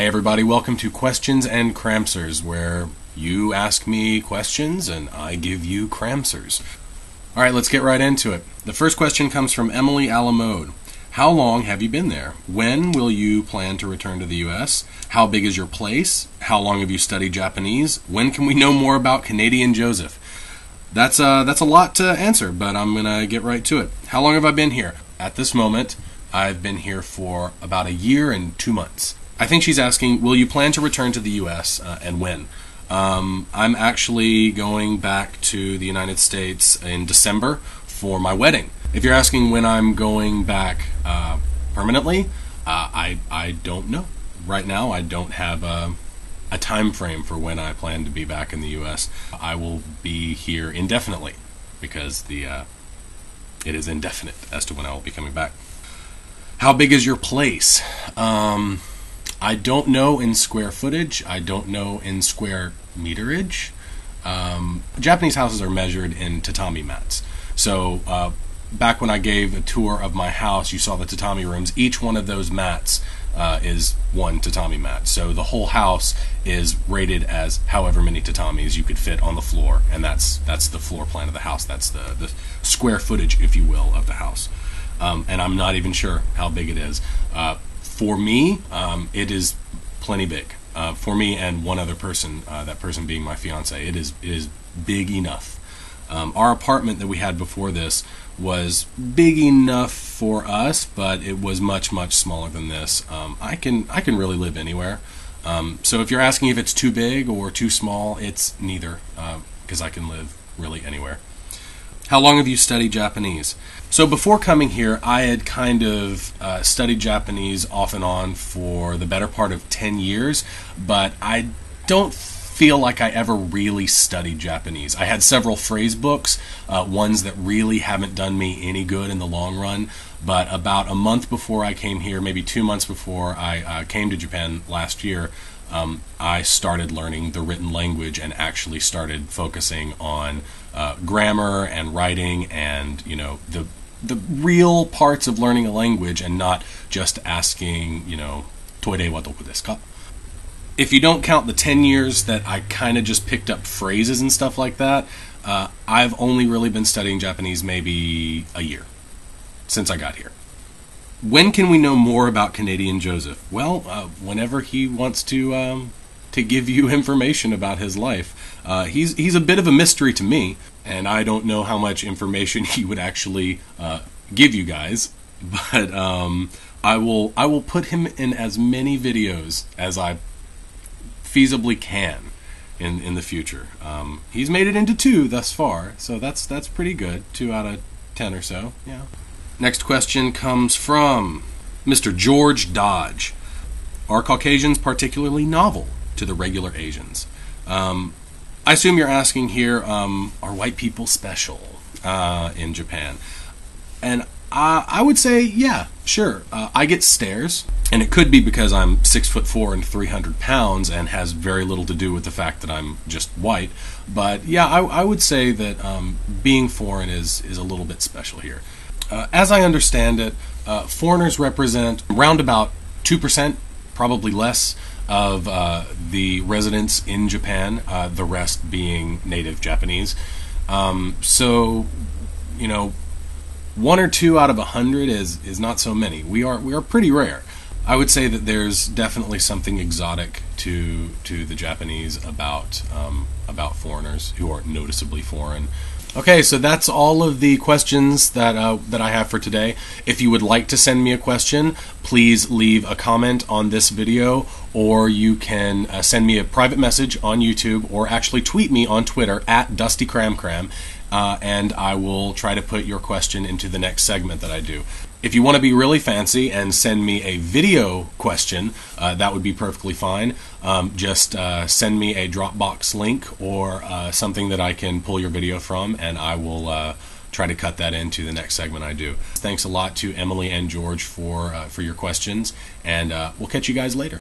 Hey everybody, welcome to Questions and Kramswers, where you ask me questions and I give you Kramswers. Alright, let's get right into it. The first question comes from Emily Alamode. How long have you been there? When will you plan to return to the U.S.? How big is your place? How long have you studied Japanese? When can we know more about Canadian Joseph? That's a lot to answer, but I'm going to get right to it. How long have I been here? At this moment, I've been here for about a year and 2 months. I think she's asking, will you plan to return to the U.S. And when? I'm actually going back to the United States in December for my wedding. If you're asking when I'm going back permanently, I don't know. Right now, I don't have a time frame for when I plan to be back in the U.S. I will be here indefinitely because it is indefinite as to when I will be coming back. How big is your place? I don't know in square footage. I don't know in square meterage. Japanese houses are measured in tatami mats. So back when I gave a tour of my house, you saw the tatami rooms. Each one of those mats is one tatami mat. So the whole house is rated as however many tatamis you could fit on the floor, and that's the floor plan of the house. That's the square footage, if you will, of the house. And I'm not even sure how big it is. For me, it is plenty big. For me and one other person, that person being my fiance, it is big enough. Our apartment that we had before this was big enough for us, but it was much smaller than this. I can really live anywhere. So if you're asking if it's too big or too small, it's neither, because I can live really anywhere. How long have you studied Japanese? So before coming here, I had kind of studied Japanese off and on for the better part of 10 years, but I don't feel like I ever really studied Japanese. I had several phrase books, ones that really haven't done me any good in the long run, but about a month before I came here, maybe 2 months before I came to Japan last year, I started learning the written language and actually started focusing on grammar and writing and, you know, the real parts of learning a language, and not just asking, you know, toire wa doko desu ka? If you don't count the 10 years that I kind of just picked up phrases and stuff like that, I've only really been studying Japanese maybe a year since I got here. When can we know more about Canadian Joseph? Well, whenever he wants to give you information about his life. He's a bit of a mystery to me, and I don't know how much information he would actually give you guys. But I will put him in as many videos as I feasibly can in the future. He's made it into 2 thus far, so that's pretty good. 2 out of 10 or so. Yeah. Next question comes from Mr. George Dodge. Are Caucasians particularly novel to the regular Asians? I assume you're asking here, are white people special in Japan? And I would say, yeah, sure. I get stares, and it could be because I'm 6'4" and 300 pounds and has very little to do with the fact that I'm just white. But yeah, I would say that being foreign is a little bit special here. As I understand it, foreigners represent around about 2%, probably less, of the residents in Japan, the rest being native Japanese. So, you know, 1 or 2 out of 100 is not so many. We are pretty rare. I would say that there's definitely something exotic to the Japanese about foreigners who are noticeably foreign. Okay, so that's all of the questions that I have for today. If you would like to send me a question, please leave a comment on this video, or you can send me a private message on YouTube, or actually tweet me on Twitter at DustyCramCram, and I will try to put your question into the next segment that I do. If you want to be really fancy and send me a video question, that would be perfectly fine. Just send me a Dropbox link or something that I can pull your video from, and I will try to cut that into the next segment I do. Thanks a lot to Emily and George for your questions, and we'll catch you guys later.